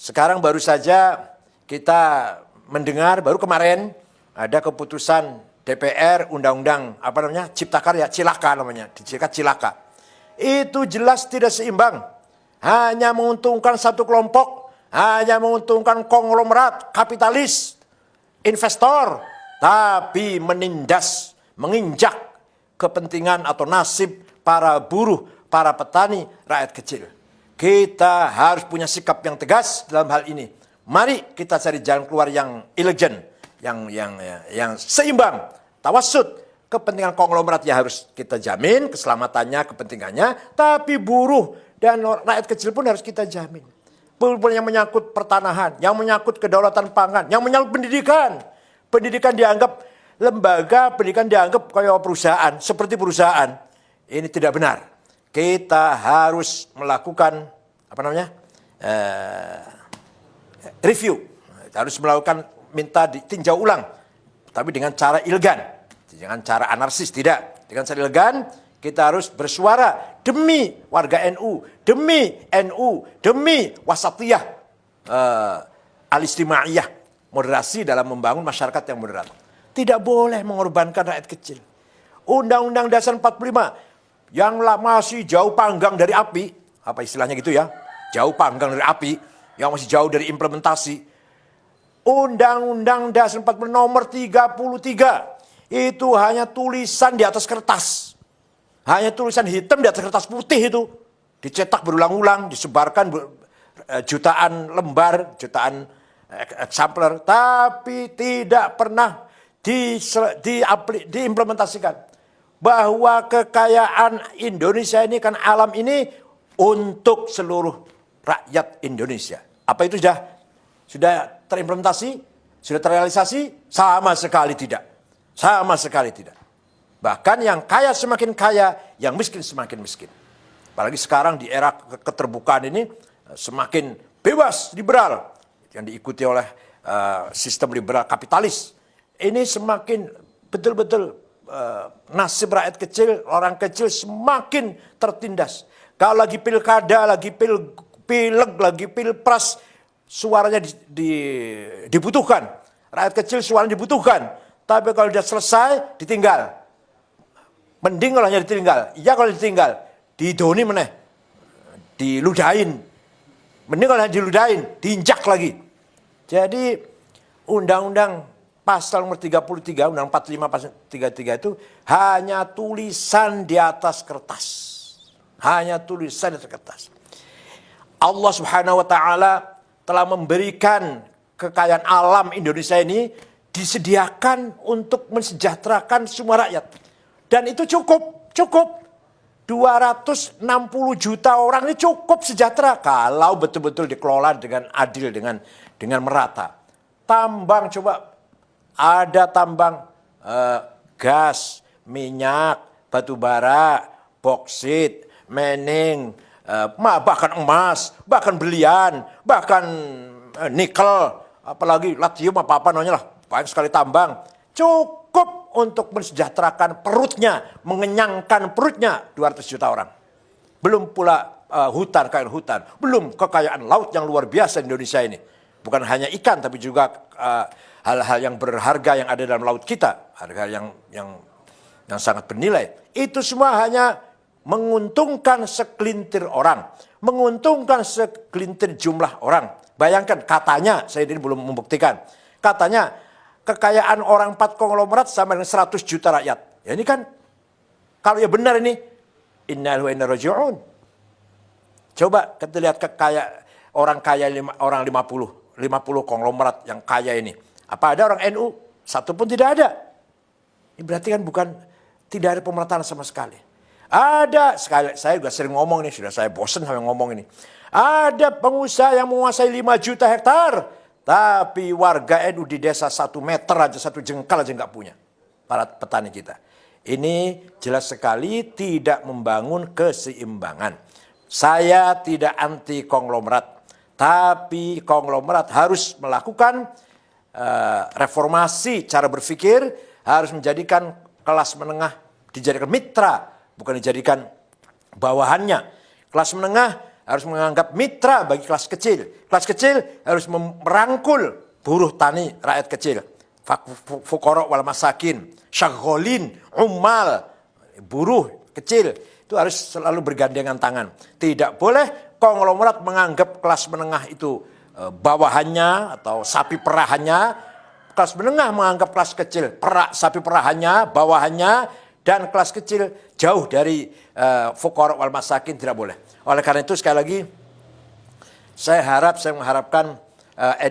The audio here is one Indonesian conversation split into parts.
Sekarang baru saja kita mendengar, baru kemarin ada keputusan DPR Undang-Undang Cipta Karya, Cilaka namanya, disingkat Cilaka. Itu jelas tidak seimbang. Hanya menguntungkan satu kelompok, hanya menguntungkan konglomerat, kapitalis, investor, tapi menindas, menginjak kepentingan atau nasib para buruh, para petani, rakyat kecil. Kita harus punya sikap yang tegas dalam hal ini. Mari kita cari jalan keluar yang elegan, yang seimbang, tawassut. Kepentingan konglomerat ya harus kita jamin, keselamatannya, kepentingannya, tapi buruh dan rakyat kecil pun harus kita jamin. Yang menyangkut pertanahan, yang menyangkut kedaulatan pangan, yang menyangkut pendidikan. Pendidikan dianggap lembaga, pendidikan dianggap kayak perusahaan, seperti perusahaan. Ini tidak benar. Kita harus melakukan review. Harus melakukan minta ditinjau ulang, tapi dengan cara elegan, dengan cara anarkis tidak. Dengan cara elegan, kita harus bersuara demi warga NU, demi NU, demi wasatiyah, al-istimaiyah, moderasi dalam membangun masyarakat yang moderat. Tidak boleh mengorbankan rakyat kecil. Undang-Undang Dasar 45 yang masih jauh panggang dari api, apa istilahnya gitu ya, jauh panggang dari api, yang masih jauh dari implementasi. Undang-Undang Dasar 45 nomor 33 itu hanya tulisan di atas kertas. Hanya tulisan hitam di atas kertas putih itu. Dicetak berulang-ulang, disebarkan jutaan lembar, jutaan eksemplar. Tapi tidak pernah diimplementasikan. Bahwa kekayaan Indonesia ini kan alam ini untuk seluruh rakyat Indonesia. Apa itu sudah terimplementasi? Sudah terrealisasi? Sama sekali tidak. Sama sekali tidak. Bahkan yang kaya semakin kaya, yang miskin semakin miskin. Apalagi sekarang di era keterbukaan ini semakin bebas, liberal. Yang diikuti oleh sistem liberal kapitalis. Ini semakin betul-betul nasib rakyat kecil, orang kecil semakin tertindas. Kalau lagi pilkada, lagi pileg, lagi pilpres, suaranya dibutuhkan. Rakyat kecil suaranya dibutuhkan. Tapi kalau sudah selesai, ditinggal. Mending kalau hanya ditinggal. Iya kalau ditinggal, didoni meneh. Diludahin. Mending kalau hanya diludahin, diinjak lagi. Jadi undang-undang pasal nomor 33, undang 45 pasal 33 itu hanya tulisan di atas kertas. Hanya tulisan di atas kertas. Allah Subhanahu wa taala telah memberikan kekayaan alam Indonesia ini disediakan untuk mensejahterakan semua rakyat. Dan itu cukup. 260 juta orang ini cukup sejahtera kalau betul-betul dikelola dengan adil, dengan merata. Tambang coba, ada tambang gas, minyak, batu bara, boksit, mening, bahkan emas, bahkan berlian, bahkan nikel, apalagi lithium apa namanya lah, banyak sekali tambang. Cukup untuk mensejahterakan perutnya, mengenyangkan perutnya 200 juta orang. Belum pula kekayaan hutan, belum kekayaan laut yang luar biasa di Indonesia ini. Bukan hanya ikan, tapi juga hal-hal yang berharga yang ada dalam laut kita, harga yang sangat bernilai. Itu semua hanya menguntungkan segelintir orang, menguntungkan segelintir jumlah orang. Bayangkan, katanya, saya ini belum membuktikan, katanya kekayaan orang 4 konglomerat sama dengan 100 juta rakyat. Ya ini kan, kalau ya benar ini, inna lillahi wa inna ilaihi raji'un. Coba kita lihat orang kaya orang 50 konglomerat yang kaya ini. Apa ada orang NU? Satu pun tidak ada. Ini berarti kan tidak ada pemerataan sama sekali. Ada, saya juga sering ngomong nih, sudah saya bosan sama ngomong ini. Ada pengusaha yang menguasai 5 juta hektar. Tapi warga NU di desa 1 meter aja, 1 jengkal aja nggak punya. Para petani kita. Ini jelas sekali tidak membangun keseimbangan. Saya tidak anti konglomerat. Tapi konglomerat harus melakukan reformasi cara berpikir. Harus menjadikan kelas menengah dijadikan mitra. Bukan dijadikan bawahannya. Kelas menengah harus menganggap mitra bagi kelas kecil. Kelas kecil harus merangkul buruh tani, rakyat kecil. Fuqara wal masakin, syagholin, ummal, buruh kecil. Itu harus selalu bergandengan tangan. Tidak boleh konglomerat menganggap kelas menengah itu bawahannya atau sapi perahannya. Kelas menengah menganggap kelas kecil perak sapi perahannya, bawahannya, dan kelas kecil jauh dari fuqara wal masakin, tidak boleh. Oleh karena itu sekali lagi saya mengharapkan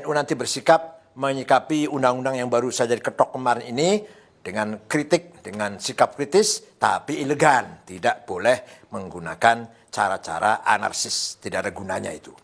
NU nanti bersikap menyikapi undang-undang yang baru saja diketok kemarin ini dengan kritik, dengan sikap kritis, tapi elegan. Tidak boleh menggunakan cara-cara anarkis, tidak ada gunanya itu.